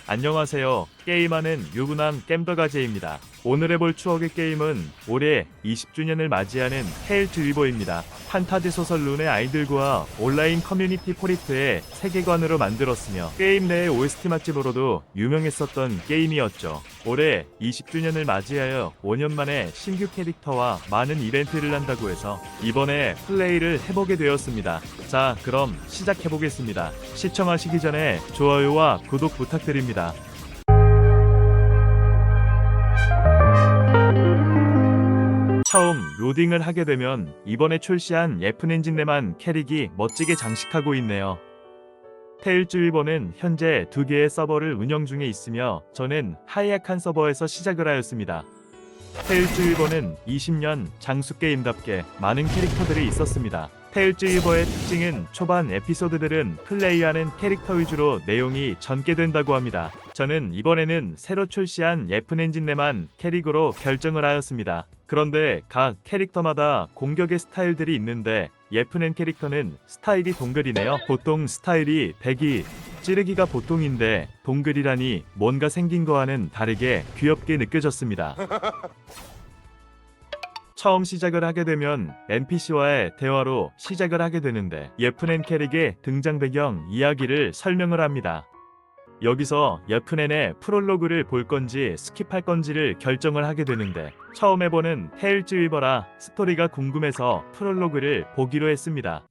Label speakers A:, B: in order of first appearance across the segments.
A: 안녕하세요. 게임하는 유부남 겜더가제입니다. 오늘 해볼 추억의 게임은 올해 20주년을 맞이하는 테일즈 리버입니다. 판타지 소설 룬의 아이들과 온라인 커뮤니티 포리트의 세계관으로 만들었으며 게임 내의 OST 맛집으로도 유명했었던 게임이었죠. 올해 20주년을 맞이하여 5년 만에 신규 캐릭터와 많은 이벤트를 한다고 해서 이번에 플레이를 해보게 되었습니다. 자, 그럼 시작해보겠습니다. 시청하시기 전에 좋아요와 구독 부탁드립니다. 처음 로딩을 하게 되면 이번에 출시한 예쁜 엔진 내만 캐릭이 멋지게 장식하고 있네요. 테일즈 리버는 현재 2개의 서버를 운영 중에 있으며 저는 하이약한 서버에서 시작을 하였습니다. 테일즈 리버는 20년 장수 게임답게 많은 캐릭터들이 있었습니다. 테일즈 리버의 특징은 초반 에피소드들은 플레이하는 캐릭터 위주로 내용이 전개된다고 합니다. 저는 이번에는 새로 출시한 예쁜 엔진 내만 캐릭으로 결정을 하였습니다. 그런데 각 캐릭터마다 공격의 스타일들이 있는데 예쁜 엔 캐릭터는 스타일이 동글이네요. 보통 스타일이 배기, 찌르기가 보통인데 동글이라니 뭔가 생긴 거와는 다르게 귀엽게 느껴졌습니다. 처음 시작을 하게 되면 NPC와의 대화로 시작을 하게 되는데 예쁜 엔 캐릭의 등장 배경 이야기를 설명을 합니다. 여기서 예쁜 앤의 프롤로그를 볼 건지 스킵할 건지를 결정을 하게 되는데 처음 해보는 테일즈 리버라 스토리가 궁금해서 프롤로그를 보기로 했습니다.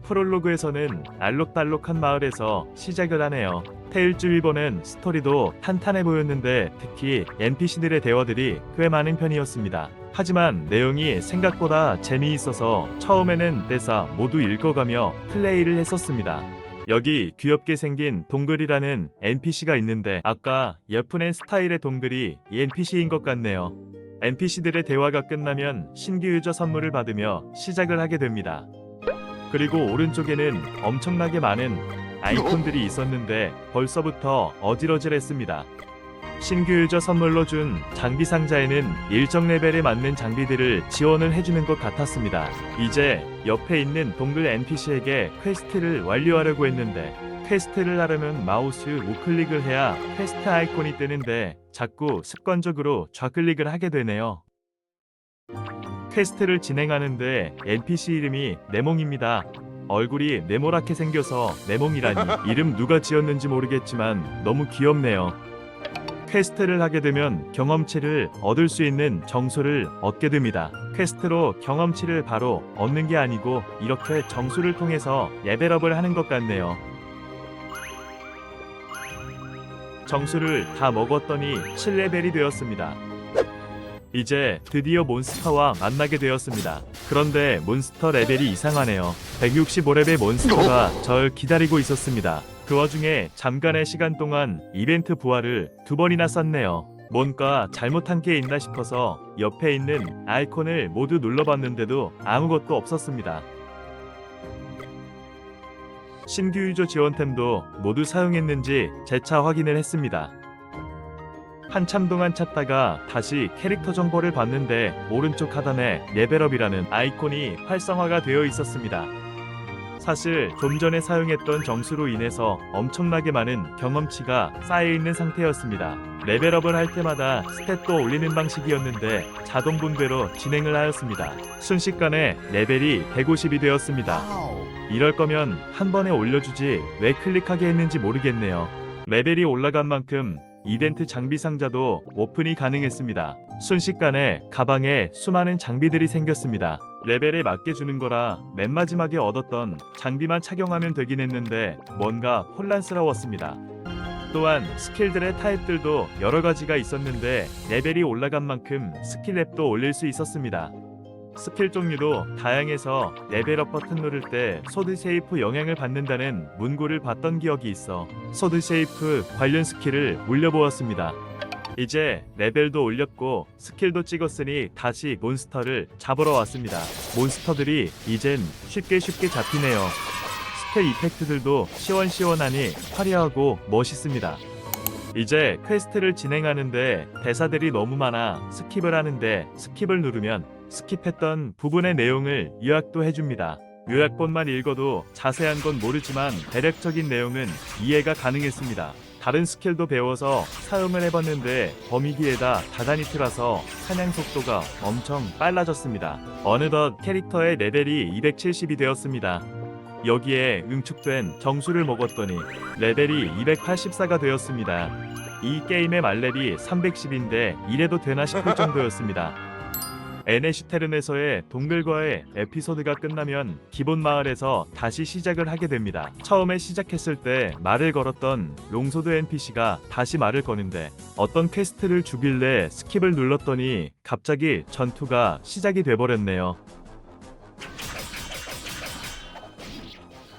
A: 프롤로그에서는 알록달록한 마을에서 시작을 하네요. 테일즈 리버는 스토리도 탄탄해 보였는데 특히 NPC들의 대화들이 꽤 많은 편이었습니다. 하지만 내용이 생각보다 재미있어서 처음에는 대사 모두 읽어가며 플레이를 했었습니다. 여기 귀엽게 생긴 동글이라는 NPC가 있는데 아까 예쁜 앤 스타일의 동글이 이 NPC인 것 같네요. NPC들의 대화가 끝나면 신규 유저 선물을 받으며 시작을 하게 됩니다. 그리고 오른쪽에는 엄청나게 많은 아이콘들이 있었는데 벌써부터 어질어질했습니다. 신규 유저 선물로 준 장비 상자에는 일정 레벨에 맞는 장비들을 지원을 해주는 것 같았습니다. 이제 옆에 있는 동글 NPC에게 퀘스트를 완료하려고 했는데 퀘스트를 하려면 마우스 우클릭을 해야 퀘스트 아이콘이 뜨는데 자꾸 습관적으로 좌클릭을 하게 되네요. 퀘스트를 진행하는데 NPC 이름이 네몽입니다. 얼굴이 네모랗게 생겨서 네몽이라니 이름 누가 지었는지 모르겠지만 너무 귀엽네요. 퀘스트를 하게 되면 경험치를 얻을 수 있는 정수를 얻게 됩니다. 퀘스트로 경험치를 바로 얻는 게 아니고 이렇게 정수를 통해서 레벨업을 하는 것 같네요. 정수를 다 먹었더니 7레벨이 되었습니다. 이제 드디어 몬스터와 만나게 되었습니다. 그런데 몬스터 레벨이 이상하네요. 165레벨 몬스터가 절 기다리고 있었습니다. 그 와중에 잠깐의 시간 동안 이벤트 부활을 2번이나 썼네요. 뭔가 잘못한 게 있나 싶어서 옆에 있는 아이콘을 모두 눌러봤는데도 아무것도 없었습니다. 신규 유저 지원템도 모두 사용했는지 재차 확인을 했습니다. 한참 동안 찾다가 다시 캐릭터 정보를 봤는데 오른쪽 하단에 레벨업이라는 아이콘이 활성화가 되어 있었습니다. 사실 좀 전에 사용했던 정수로 인해서 엄청나게 많은 경험치가 쌓여있는 상태였습니다. 레벨업을 할 때마다 스탯도 올리는 방식이었는데 자동 분배로 진행을 하였습니다. 순식간에 레벨이 150이 되었습니다. 이럴 거면 한 번에 올려주지 왜 클릭하게 했는지 모르겠네요. 레벨이 올라간 만큼 이벤트 장비 상자도 오픈이 가능했습니다. 순식간에 가방에 수많은 장비들이 생겼습니다. 레벨에 맞게 주는 거라 맨 마지막에 얻었던 장비만 착용하면 되긴 했는데 뭔가 혼란스러웠습니다. 또한 스킬들의 타입들도 여러 가지가 있었는데 레벨이 올라간 만큼 스킬랩도 올릴 수 있었습니다. 스킬 종류도 다양해서 레벨업 버튼 누를 때 소드 쉐이프 영향을 받는다는 문구를 봤던 기억이 있어 소드 쉐이프 관련 스킬을 올려보았습니다. 이제 레벨도 올렸고 스킬도 찍었으니 다시 몬스터를 잡으러 왔습니다. 몬스터들이 이젠 쉽게 잡히네요. 스펠 이펙트들도 시원시원하니 화려하고 멋있습니다. 이제 퀘스트를 진행하는데 대사들이 너무 많아 스킵을 하는데 스킵을 누르면 스킵했던 부분의 내용을 요약도 해줍니다. 요약본만 읽어도 자세한 건 모르지만 대략적인 내용은 이해가 가능했습니다. 다른 스킬도 배워서 사용을 해봤는데 범위기에다 다다니트라서 사냥 속도가 엄청 빨라졌습니다. 어느덧 캐릭터의 레벨이 270이 되었습니다. 여기에 응축된 정수를 먹었더니 레벨이 284가 되었습니다. 이 게임의 만렙이 310인데 이래도 되나 싶을 정도였습니다. 에네슈테른에서의 동글과의 에피소드가 끝나면 기본 마을에서 다시 시작을 하게 됩니다. 처음에 시작했을 때 말을 걸었던 롱소드 NPC가 다시 말을 거는데 어떤 퀘스트를 주길래 스킵을 눌렀더니 갑자기 전투가 시작이 돼버렸네요.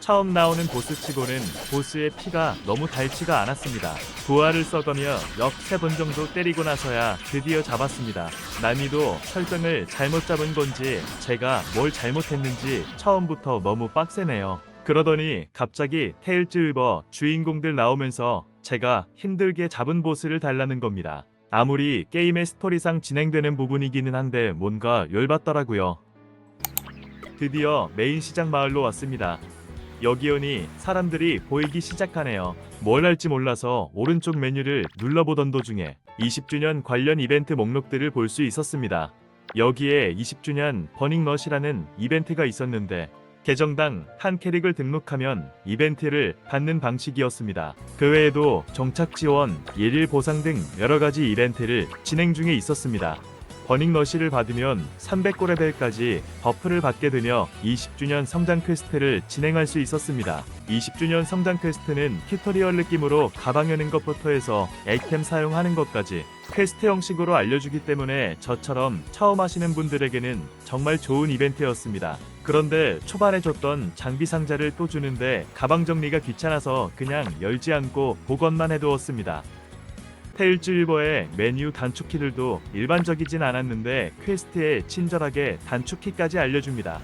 A: 처음 나오는 보스치고는 보스의 피가 너무 닳지가 않았습니다. 부하를 써가며 역 3번 정도 때리고 나서야 드디어 잡았습니다. 난이도 설정을 잘못 잡은 건지 제가 뭘 잘못했는지 처음부터 너무 빡세네요. 그러더니 갑자기 테일즈위버 주인공들 나오면서 제가 힘들게 잡은 보스를 달라는 겁니다. 아무리 게임의 스토리상 진행되는 부분이기는 한데 뭔가 열받더라고요. 드디어 메인 시장 마을로 왔습니다. 여기 오니 사람들이 보이기 시작하네요. 뭘 할지 몰라서 오른쪽 메뉴를 눌러보던 도중에 20주년 관련 이벤트 목록들을 볼 수 있었습니다. 여기에 20주년 버닝넛이라는 이벤트가 있었는데 계정당 한 캐릭을 등록하면 이벤트를 받는 방식이었습니다. 그 외에도 정착 지원, 일일 보상 등 여러가지 이벤트를 진행 중에 있었습니다. 버닝러시를 받으면 300고레벨까지 버프를 받게 되며 20주년 성장 퀘스트를 진행할 수 있었습니다. 20주년 성장 퀘스트는 튜토리얼 느낌으로 가방 여는 것부터 해서 아이템 사용하는 것까지 퀘스트 형식으로 알려주기 때문에 저처럼 처음 하시는 분들에게는 정말 좋은 이벤트였습니다. 그런데 초반에 줬던 장비 상자를 또 주는데 가방 정리가 귀찮아서 그냥 열지 않고 보관만 해두었습니다. 테일즈위버의 메뉴 단축키들도 일반적이진 않았는데 퀘스트에 친절하게 단축키까지 알려줍니다.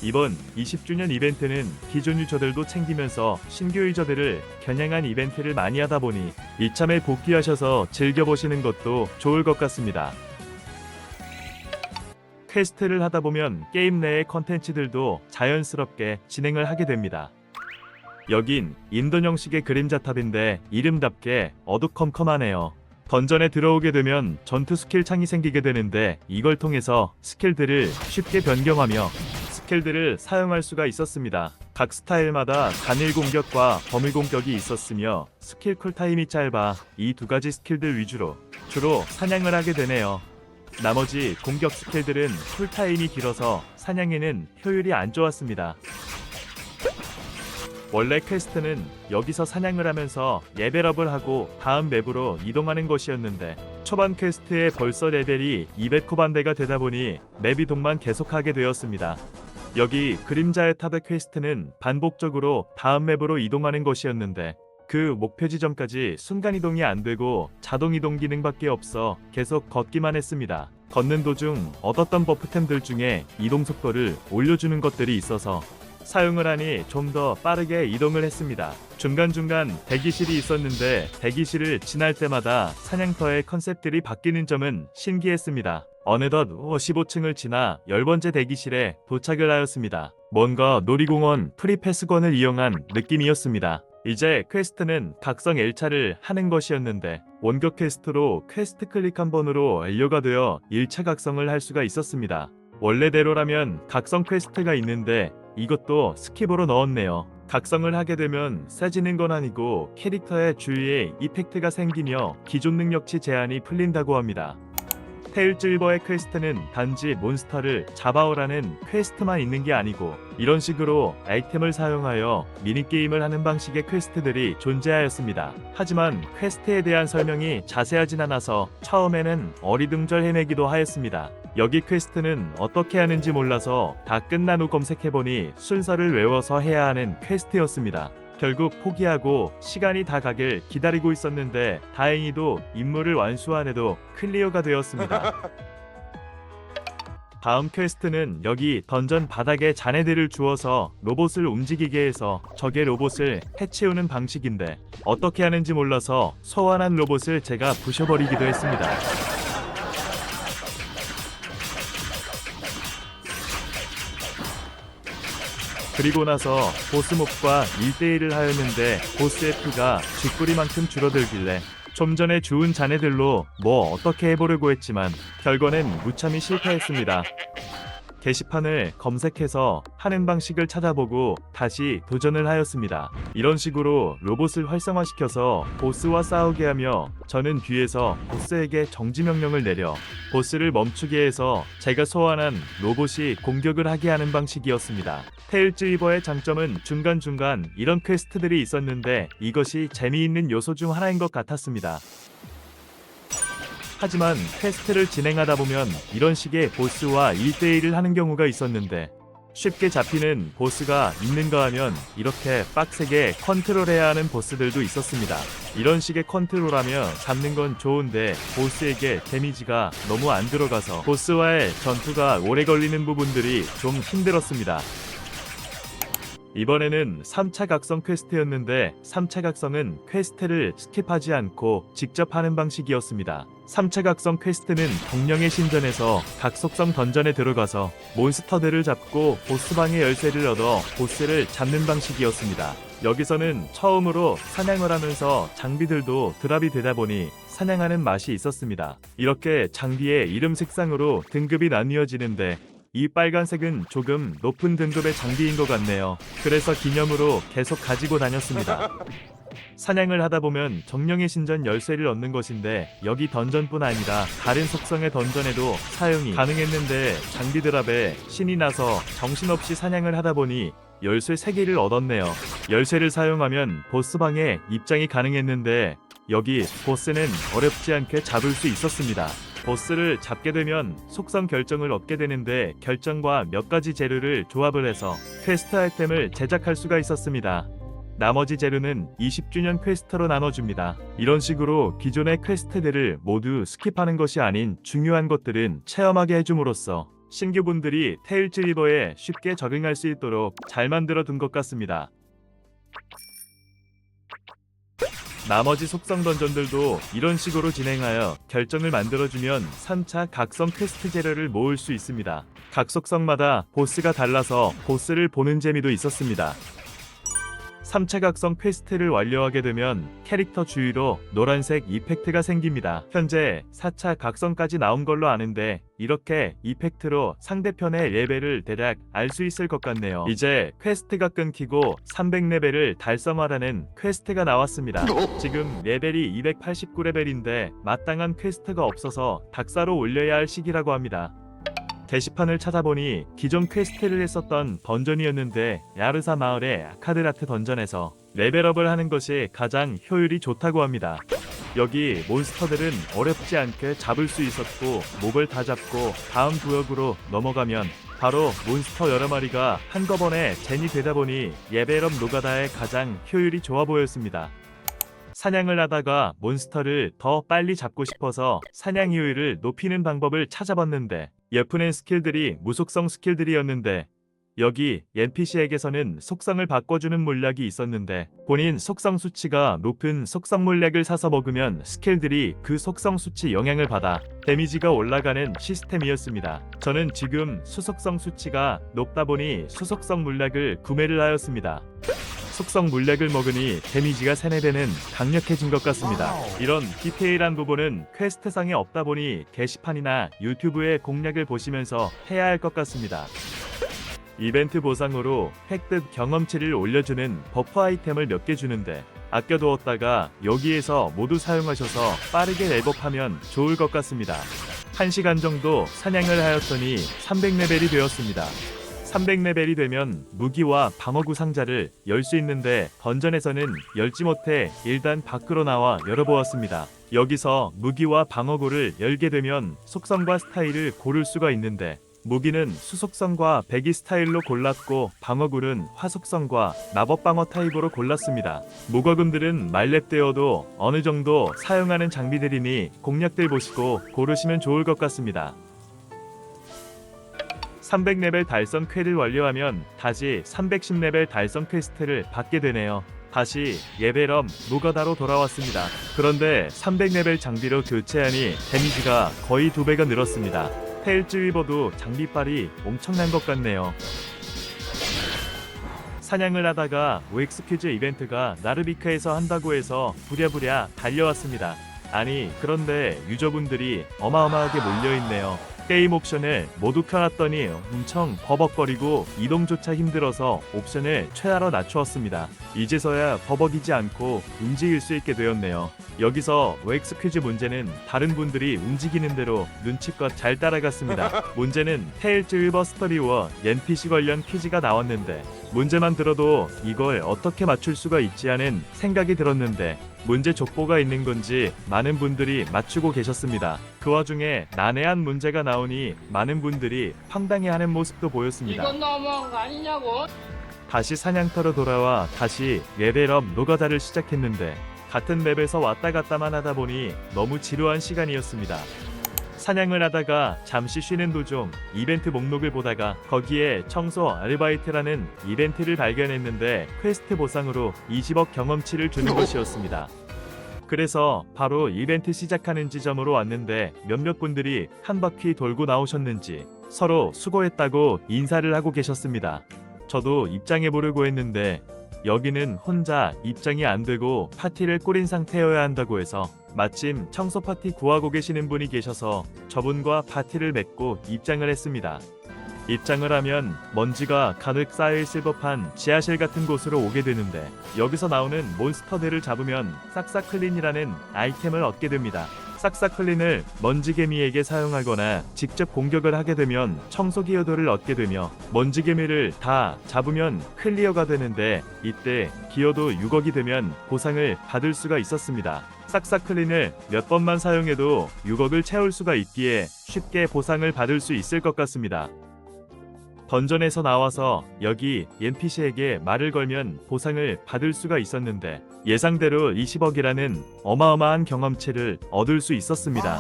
A: 이번 20주년 이벤트는 기존 유저들도 챙기면서 신규 유저들을 겨냥한 이벤트를 많이 하다 보니 이참에 복귀하셔서 즐겨보시는 것도 좋을 것 같습니다. 퀘스트를 하다 보면 게임 내의 컨텐츠들도 자연스럽게 진행을 하게 됩니다. 여긴 인도 형식의 그림자탑인데 이름답게 어두컴컴하네요. 던전에 들어오게 되면 전투 스킬 창이 생기게 되는데 이걸 통해서 스킬들을 쉽게 변경하며 스킬들을 사용할 수가 있었습니다. 각 스타일마다 단일 공격과 범위 공격이 있었으며 스킬 쿨타임이 짧아 이 두 가지 스킬들 위주로 주로 사냥을 하게 되네요. 나머지 공격 스킬들은 쿨타임이 길어서 사냥에는 효율이 안 좋았습니다. 원래 퀘스트는 여기서 사냥을 하면서 레벨업을 하고 다음 맵으로 이동하는 것이었는데 초반 퀘스트에 벌써 레벨이 200후반대가 되다 보니 맵 이동만 계속하게 되었습니다. 여기 그림자의 탑의 퀘스트는 반복적으로 다음 맵으로 이동하는 것이었는데 그 목표 지점까지 순간이동이 안 되고 자동이동 기능밖에 없어 계속 걷기만 했습니다. 걷는 도중 얻었던 버프템들 중에 이동 속도를 올려주는 것들이 있어서 사용을 하니 좀 더 빠르게 이동을 했습니다. 중간중간 대기실이 있었는데 대기실을 지날 때마다 사냥터의 컨셉들이 바뀌는 점은 신기했습니다. 어느덧 15층을 지나 10번째 대기실에 도착을 하였습니다. 뭔가 놀이공원 프리패스권을 이용한 느낌이었습니다. 이제 퀘스트는 각성 L차를 하는 것이었는데 원격 퀘스트로 퀘스트 클릭 한 번으로 완료가 되어 1차 각성을 할 수가 있었습니다. 원래대로라면 각성 퀘스트가 있는데 이것도 스킵으로 넣었네요. 각성을 하게 되면 세지는 건 아니고 캐릭터의 주위에 이펙트가 생기며 기존 능력치 제한이 풀린다고 합니다. 테일즈위버의 퀘스트는 단지 몬스터를 잡아오라는 퀘스트만 있는 게 아니고 이런 식으로 아이템을 사용하여 미니게임을 하는 방식의 퀘스트들이 존재하였습니다. 하지만 퀘스트에 대한 설명이 자세하진 않아서 처음에는 어리둥절 헤매기도 하였습니다. 여기 퀘스트는 어떻게 하는지 몰라서 다 끝난 후 검색해보니 순서를 외워서 해야 하는 퀘스트였습니다. 결국 포기하고 시간이 다 가길 기다리고 있었는데 다행히도 임무를 완수 안 해도 클리어가 되었습니다. 다음 퀘스트는 여기 던전 바닥에 잔해들을 주어서 로봇을 움직이게 해서 적의 로봇을 해치우는 방식인데 어떻게 하는지 몰라서 소환한 로봇을 제가 부셔버리기도 했습니다. 그리고 나서 보스몹과 1대1을 하였는데 보스의 피가 쥐꼬리만큼 줄어들길래 좀 전에 주운 자네들로 뭐 어떻게 해보려고 했지만 결과는 무참히 실패했습니다. 게시판을 검색해서 하는 방식을 찾아보고 다시 도전을 하였습니다. 이런 식으로 로봇을 활성화시켜서 보스와 싸우게 하며 저는 뒤에서 보스에게 정지 명령을 내려 보스를 멈추게 해서 제가 소환한 로봇이 공격을 하게 하는 방식이었습니다. 테일즈 리버의 장점은 중간중간 이런 퀘스트들이 있었는데 이것이 재미있는 요소 중 하나인 것 같았습니다. 하지만 퀘스트를 진행하다 보면 이런 식의 보스와 1대1을 하는 경우가 있었는데 쉽게 잡히는 보스가 있는가 하면 이렇게 빡세게 컨트롤해야 하는 보스들도 있었습니다. 이런 식의 컨트롤하며 잡는 건 좋은데 보스에게 데미지가 너무 안 들어가서 보스와의 전투가 오래 걸리는 부분들이 좀 힘들었습니다. 이번에는 3차 각성 퀘스트였는데 3차 각성은 퀘스트를 스킵하지 않고 직접 하는 방식이었습니다. 3차 각성 퀘스트는 동령의 신전에서 각속성 던전에 들어가서 몬스터들을 잡고 보스방의 열쇠를 얻어 보스를 잡는 방식이었습니다. 여기서는 처음으로 사냥을 하면서 장비들도 드랍이 되다 보니 사냥하는 맛이 있었습니다. 이렇게 장비의 이름 색상으로 등급이 나뉘어지는데 이 빨간색은 조금 높은 등급의 장비인 것 같네요. 그래서 기념으로 계속 가지고 다녔습니다. 사냥을 하다 보면 정령의 신전 열쇠를 얻는 것인데 여기 던전뿐 아니라 다른 속성의 던전에도 사용이 가능했는데 장비 드랍에 신이 나서 정신없이 사냥을 하다 보니 열쇠 3개를 얻었네요. 열쇠를 사용하면 보스방에 입장이 가능했는데 여기 보스는 어렵지 않게 잡을 수 있었습니다. 보스를 잡게 되면 속성 결정을 얻게 되는데 결정과 몇 가지 재료를 조합을 해서 퀘스트 아이템을 제작할 수가 있었습니다. 나머지 재료는 20주년 퀘스트로 나눠줍니다. 이런 식으로 기존의 퀘스트들을 모두 스킵하는 것이 아닌 중요한 것들은 체험하게 해줌으로써 신규분들이 테일즈 리버에 쉽게 적응할 수 있도록 잘 만들어 둔 것 같습니다. 나머지 속성 던전들도 이런 식으로 진행하여 결정을 만들어주면 3차 각성 퀘스트 재료를 모을 수 있습니다. 각 속성마다 보스가 달라서 보스를 보는 재미도 있었습니다. 3차 각성 퀘스트를 완료하게 되면 캐릭터 주위로 노란색 이펙트가 생깁니다. 현재 4차 각성까지 나온 걸로 아는데 이렇게 이펙트로 상대편의 레벨을 대략 알 수 있을 것 같네요. 이제 퀘스트가 끊기고 300레벨을 달성하라는 퀘스트가 나왔습니다. 지금 레벨이 289레벨인데 마땅한 퀘스트가 없어서 닥사로 올려야 할 시기라고 합니다. 게시판을 찾아보니 기존 퀘스트를 했었던 던전이었는데 야르사 마을의 아카드라트 던전에서 레벨업을 하는 것이 가장 효율이 좋다고 합니다. 여기 몬스터들은 어렵지 않게 잡을 수 있었고 몹을 다 잡고 다음 구역으로 넘어가면 바로 몬스터 여러 마리가 한꺼번에 젠이 되다 보니 레벨업 노가다에 가장 효율이 좋아 보였습니다. 사냥을 하다가 몬스터를 더 빨리 잡고 싶어서 사냥 효율을 높이는 방법을 찾아봤는데 예쁘는 스킬들이 무속성 스킬들이었는데 여기 NPC에게서는 속성을 바꿔주는 물약이 있었는데 본인 속성 수치가 높은 속성 물약을 사서 먹으면 스킬들이 그 속성 수치 영향을 받아 데미지가 올라가는 시스템이었습니다. 저는 지금 수속성 수치가 높다 보니 수속성 물약을 구매를 하였습니다. 속성 물약을 먹으니 데미지가 3-4배는 강력해진 것 같습니다. 이런 디테일한 부분은 퀘스트상에 없다 보니 게시판이나 유튜브의 공략을 보시면서 해야 할 것 같습니다. 이벤트 보상으로 획득 경험치를 올려주는 버프 아이템을 몇 개 주는데 아껴두었다가 여기에서 모두 사용하셔서 빠르게 랩업하면 좋을 것 같습니다. 1시간 정도 사냥을 하였더니 300레벨이 되었습니다. 300레벨이 되면 무기와 방어구 상자를 열 수 있는데 던전에서는 열지 못해 일단 밖으로 나와 열어보았습니다. 여기서 무기와 방어구를 열게 되면 속성과 스타일을 고를 수가 있는데 무기는 수속성과 배기 스타일로 골랐고 방어구는 화속성과 마법 방어 타입으로 골랐습니다. 무과금들은 말렙되어도 어느 정도 사용하는 장비들이니 공략들 보시고 고르시면 좋을 것 같습니다. 300레벨 달성 퀘를 완료하면 다시 310레벨 달성 퀘스트를 받게 되네요. 다시 레벨업 노가다로 돌아왔습니다. 그런데 300레벨 장비로 교체하니 데미지가 거의 2배가 늘었습니다. 테일즈 리버도 장비빨이 엄청난 것 같네요. 사냥을 하다가 OX 퀴즈 이벤트가 나르비크에서 한다고 해서 부랴부랴 달려왔습니다. 아니 그런데 유저분들이 어마어마하게 몰려있네요. 게임 옵션을 모두 켜놨더니 엄청 버벅거리고 이동조차 힘들어서 옵션을 최하로 낮추었습니다. 이제서야 버벅이지 않고 움직일 수 있게 되었네요. 여기서 OX 퀴즈 문제는 다른 분들이 움직이는 대로 눈치껏 잘 따라갔습니다. 문제는 테일즈 일버스터리워 NPC 관련 퀴즈가 나왔는데 문제만 들어도 이걸 어떻게 맞출 수가 있지 하는 생각이 들었는데 문제 족보가 있는 건지 많은 분들이 맞추고 계셨습니다. 그 와중에 난해한 문제가 나오니 많은 분들이 황당해하는 모습도 보였습니다.
B: 이건 너무한 거 아니냐고.
A: 다시 사냥터로 돌아와 다시 레벨업 노가다를 시작했는데 같은 맵에서 왔다 갔다만 하다 보니 너무 지루한 시간이었습니다. 사냥을 하다가 잠시 쉬는 도중 이벤트 목록을 보다가 거기에 청소 아르바이트라는 이벤트를 발견했는데 퀘스트 보상으로 20억 경험치를 주는 것이었습니다. 그래서 바로 이벤트 시작하는 지점으로 왔는데 몇몇 분들이 한 바퀴 돌고 나오셨는지 서로 수고했다고 인사를 하고 계셨습니다. 저도 입장해 보려고 했는데 여기는 혼자 입장이 안 되고 파티를 꾸린 상태여야 한다고 해서 마침 청소 파티 구하고 계시는 분이 계셔서 저분과 파티를 맺고 입장을 했습니다. 입장을 하면 먼지가 가득 쌓여있을 법한 지하실 같은 곳으로 오게 되는데 여기서 나오는 몬스터들을 잡으면 싹싹 클린이라는 아이템을 얻게 됩니다. 싹싹 클린을 먼지개미에게 사용하거나 직접 공격을 하게 되면 청소 기여도를 얻게 되며 먼지개미를 다 잡으면 클리어가 되는데 이때 기여도 6억이 되면 보상을 받을 수가 있었습니다. 싹싹 클린을 몇 번만 사용해도 6억을 채울 수가 있기에 쉽게 보상을 받을 수 있을 것 같습니다. 던전에서 나와서 여기 NPC에게 말을 걸면 보상을 받을 수가 있었는데 예상대로 20억이라는 어마어마한 경험치를 얻을 수 있었습니다.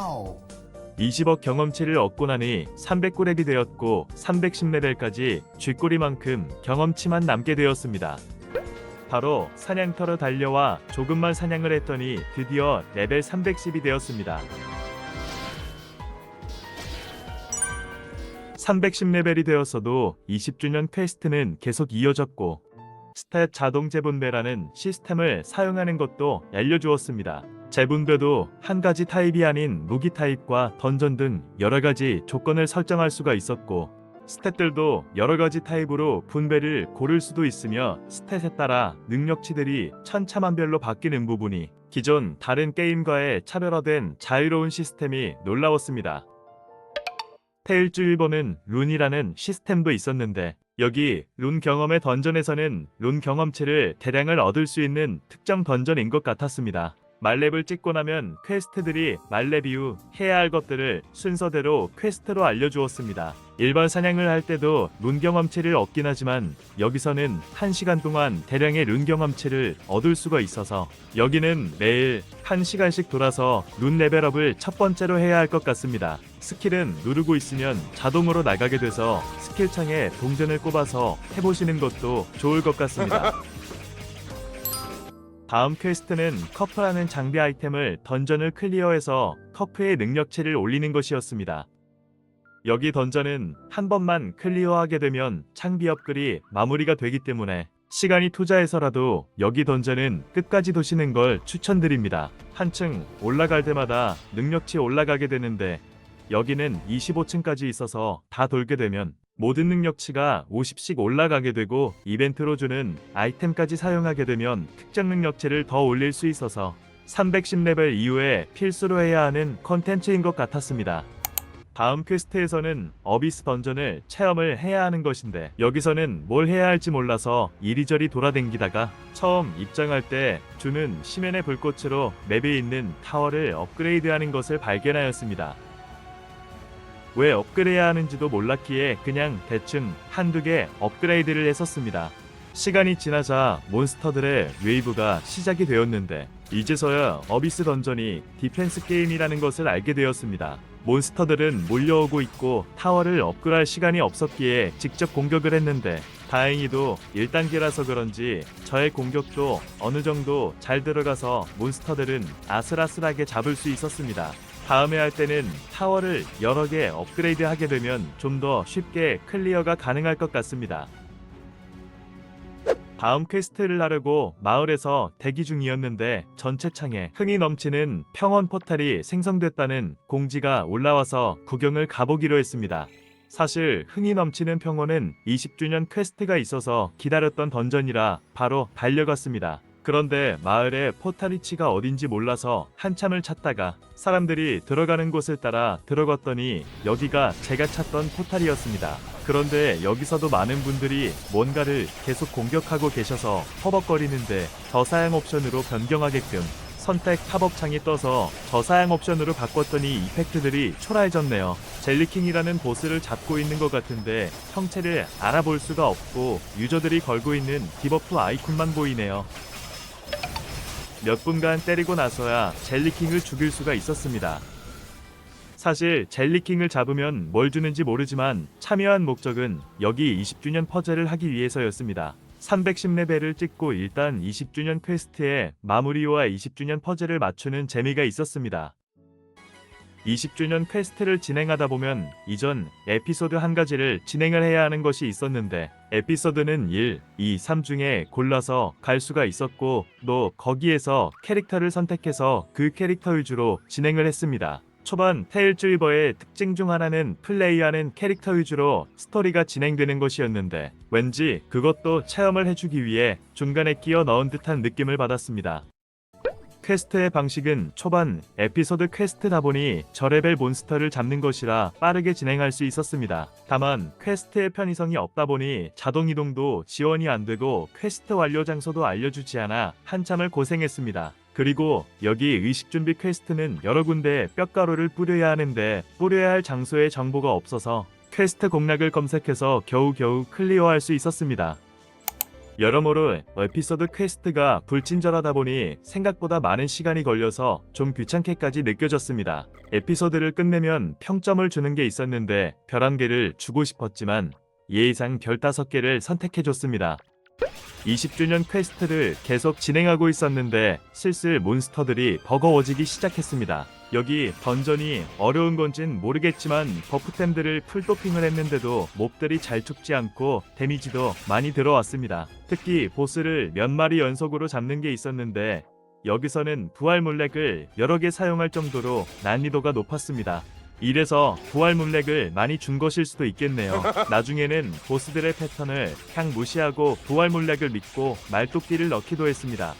A: 20억 경험치를 얻고 나니 300꿀앱이 되었고 310레벨까지 쥐꼬리만큼 경험치만 남게 되었습니다. 바로 사냥터로 달려와 조금만 사냥을 했더니 드디어 레벨 310이 되었습니다. 310레벨이 되었어도 20주년 퀘스트는 계속 이어졌고 스탯 자동 재분배라는 시스템을 사용하는 것도 알려주었습니다. 재분배도 한 가지 타입이 아닌 무기 타입과 던전 등 여러가지 조건을 설정할 수가 있었고 스탯들도 여러가지 타입으로 분배를 고를 수도 있으며 스탯에 따라 능력치들이 천차만별로 바뀌는 부분이 기존 다른 게임과의 차별화된 자유로운 시스템이 놀라웠습니다. 테일즈 1번은 룬이라는 시스템도 있었는데 여기 룬 경험의 던전에서는 룬 경험치를 대량을 얻을 수 있는 특정 던전인 것 같았습니다. 말렙을 찍고 나면 퀘스트들이 말렙 이후 해야 할 것들을 순서대로 퀘스트로 알려주었습니다. 일반 사냥을 할 때도 룬 경험치를 얻긴 하지만 여기서는 1시간 동안 대량의 룬 경험치를 얻을 수가 있어서 여기는 매일 1시간씩 돌아서 룬 레벨업을 첫 번째로 해야 할 것 같습니다. 스킬은 누르고 있으면 자동으로 나가게 돼서 스킬창에 동전을 꼽아서 해보시는 것도 좋을 것 같습니다. 다음 퀘스트는 커프라는 장비 아이템을 던전을 클리어해서 커프의 능력치를 올리는 것이었습니다. 여기 던전은 한 번만 클리어하게 되면 장비 업글이 마무리가 되기 때문에 시간이 투자해서라도 여기 던전은 끝까지 도시는 걸 추천드립니다. 한층 올라갈 때마다 능력치 올라가게 되는데 여기는 25층까지 있어서 다 돌게 되면 모든 능력치가 50씩 올라가게 되고 이벤트로 주는 아이템까지 사용하게 되면 특정 능력치를 더 올릴 수 있어서 310레벨 이후에 필수로 해야 하는 컨텐츠인 것 같았습니다. 다음 퀘스트에서는 어비스 던전을 체험을 해야 하는 것인데 여기서는 뭘 해야 할지 몰라서 이리저리 돌아댕기다가 처음 입장할 때 주는 심연의 불꽃으로 맵에 있는 타워를 업그레이드하는 것을 발견하였습니다. 왜 업그레이드해야 하는지도 몰랐기에 그냥 대충 한두 개 업그레이드를 했었습니다. 시간이 지나자 몬스터들의 웨이브가 시작이 되었는데 이제서야 어비스 던전이 디펜스 게임이라는 것을 알게 되었습니다. 몬스터들은 몰려오고 있고 타워를 업그레이드할 시간이 없었기에 직접 공격을 했는데 다행히도 1단계라서 그런지 저의 공격도 어느 정도 잘 들어가서 몬스터들은 아슬아슬하게 잡을 수 있었습니다. 다음에 할 때는 타워를 여러 개 업그레이드 하게 되면 좀 더 쉽게 클리어가 가능할 것 같습니다. 다음 퀘스트를 하려고 마을에서 대기 중이었는데 전체 창에 흥이 넘치는 평원 포탈이 생성됐다는 공지가 올라와서 구경을 가보기로 했습니다. 사실 흥이 넘치는 평원은 20주년 퀘스트가 있어서 기다렸던 던전이라 바로 달려갔습니다. 그런데 마을에 포탈 위치가 어딘지 몰라서 한참을 찾다가 사람들이 들어가는 곳을 따라 들어갔더니 여기가 제가 찾던 포탈이었습니다. 그런데 여기서도 많은 분들이 뭔가를 계속 공격하고 계셔서 허벅거리는데 저사양 옵션으로 변경하게끔 선택 팝업창이 떠서 저사양 옵션으로 바꿨더니 이펙트들이 초라해졌네요. 젤리킹이라는 보스를 잡고 있는 것 같은데 형체를 알아볼 수가 없고 유저들이 걸고 있는 디버프 아이콘만 보이네요. 몇 분간 때리고 나서야 젤리킹을 죽일 수가 있었습니다. 사실 젤리킹을 잡으면 뭘 주는지 모르지만 참여한 목적은 여기 20주년 퍼즐을 하기 위해서였습니다. 310레벨을 찍고 일단 20주년 퀘스트에 마무리와 20주년 퍼즐을 맞추는 재미가 있었습니다. 20주년 퀘스트를 진행하다 보면 이전 에피소드 한 가지를 진행을 해야 하는 것이 있었는데 에피소드는 1, 2, 3 중에 골라서 갈 수가 있었고 또 거기에서 캐릭터를 선택해서 그 캐릭터 위주로 진행을 했습니다. 초반 테일즈 위버의 특징 중 하나는 플레이하는 캐릭터 위주로 스토리가 진행되는 것이었는데 왠지 그것도 체험을 해주기 위해 중간에 끼워 넣은 듯한 느낌을 받았습니다. 퀘스트의 방식은 초반 에피소드 퀘스트다 보니 저레벨 몬스터를 잡는 것이라 빠르게 진행할 수 있었습니다. 다만 퀘스트의 편의성이 없다 보니 자동이동도 지원이 안되고 퀘스트 완료 장소도 알려주지 않아 한참을 고생했습니다. 그리고 여기 의식준비 퀘스트는 여러 군데에 뼈가루를 뿌려야 하는데 뿌려야 할 장소에 정보가 없어서 퀘스트 공략을 검색해서 겨우겨우 클리어할 수 있었습니다. 여러모로 에피소드 퀘스트가 불친절하다 보니 생각보다 많은 시간이 걸려서 좀 귀찮게까지 느껴졌습니다. 에피소드를 끝내면 평점을 주는 게 있었는데 별 1개를 주고 싶었지만 예의상 별 5개를 선택해줬습니다. 20주년 퀘스트를 계속 진행하고 있었는데 슬슬 몬스터들이 버거워지기 시작했습니다. 여기 던전이 어려운 건진 모르겠지만 버프템들을 풀도핑을 했는데도 몹들이 잘 죽지 않고 데미지도 많이 들어왔습니다. 특히 보스를 몇 마리 연속으로 잡는 게 있었는데 여기서는 부활 물렉을 여러 개 사용할 정도로 난이도가 높았습니다. 이래서 부활 물렉을 많이 준 것일 수도 있겠네요. 나중에는 보스들의 패턴을 그냥 무시하고 부활 물렉을 믿고 말뚝띠를 넣기도 했습니다.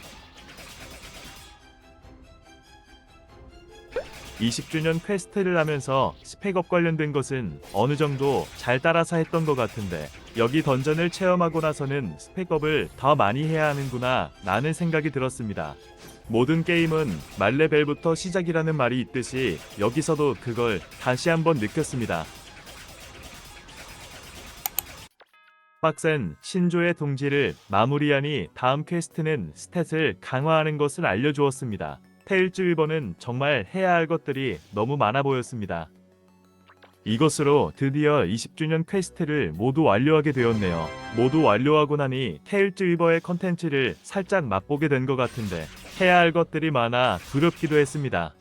A: 20주년 퀘스트를 하면서 스펙업 관련된 것은 어느 정도 잘 따라서 했던 것 같은데 여기 던전을 체험하고 나서는 스펙업을 더 많이 해야 하는구나 라는 생각이 들었습니다. 모든 게임은 말레벨부터 시작이라는 말이 있듯이 여기서도 그걸 다시 한번 느꼈습니다. 빡센 신조의 동지를 마무리하니 다음 퀘스트는 스탯을 강화하는 것을 알려주었습니다. 테일즈 위버는 정말 해야 할 것들이 너무 많아 보였습니다. 이것으로 드디어 20주년 퀘스트를 모두 완료하게 되었네요. 모두 완료하고 나니 테일즈 위버의 컨텐츠를 살짝 맛보게 된 것 같은데 해야 할 것들이 많아 두렵기도 했습니다.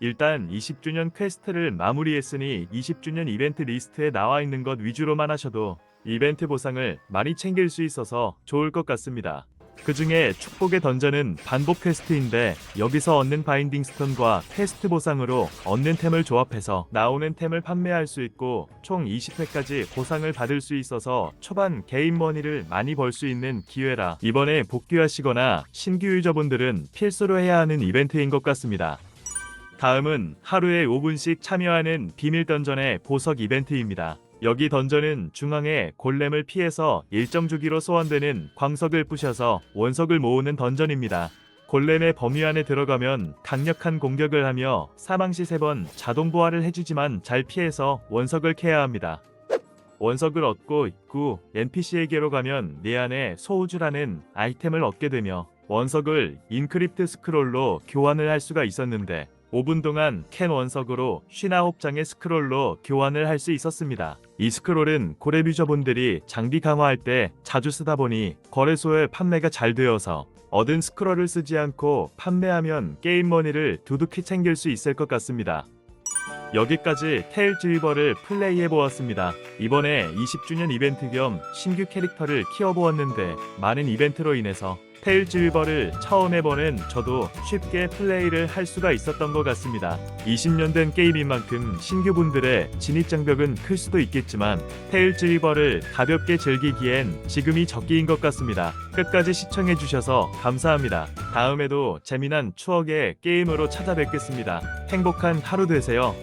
A: 일단 20주년 퀘스트를 마무리했으니 20주년 이벤트 리스트에 나와 있는 것 위주로만 하셔도 이벤트 보상을 많이 챙길 수 있어서 좋을 것 같습니다. 그 중에 축복의 던전은 반복 퀘스트인데 여기서 얻는 바인딩 스톤과 퀘스트 보상으로 얻는 템을 조합해서 나오는 템을 판매할 수 있고 총 20회까지 보상을 받을 수 있어서 초반 게임 머니를 많이 벌 수 있는 기회라 이번에 복귀하시거나 신규 유저분들은 필수로 해야 하는 이벤트인 것 같습니다. 다음은 하루에 5분씩 참여하는 비밀 던전의 보석 이벤트입니다. 여기 던전은 중앙에 골렘을 피해서 일정 주기로 소환되는 광석을 부셔서 원석을 모으는 던전입니다. 골렘의 범위 안에 들어가면 강력한 공격을 하며 사망시 3번 자동 부활을 해주지만 잘 피해서 원석을 캐야 합니다. 원석을 얻고 입구 NPC에게로 가면 내 안에 소우주라는 아이템을 얻게 되며 원석을 인크립트 스크롤로 교환을 할 수가 있었는데 5분 동안 캔 원석으로 59장의 스크롤로 교환을 할 수 있었습니다. 이 스크롤은 고렙 유저분들이 장비 강화할 때 자주 쓰다 보니 거래소에 판매가 잘 되어서 얻은 스크롤을 쓰지 않고 판매하면 게임 머니를 두둑히 챙길 수 있을 것 같습니다. 여기까지 테일즈 리버를 플레이해보았습니다. 이번에 20주년 이벤트 겸 신규 캐릭터를 키워보았는데 많은 이벤트로 인해서 테일즈 리버를 처음 해보는 저도 쉽게 플레이를 할 수가 있었던 것 같습니다. 20년 된 게임인 만큼 신규분들의 진입장벽은 클 수도 있겠지만 테일즈 리버를 가볍게 즐기기엔 지금이 적기인 것 같습니다. 끝까지 시청해주셔서 감사합니다. 다음에도 재미난 추억의 게임으로 찾아뵙겠습니다. 행복한 하루 되세요.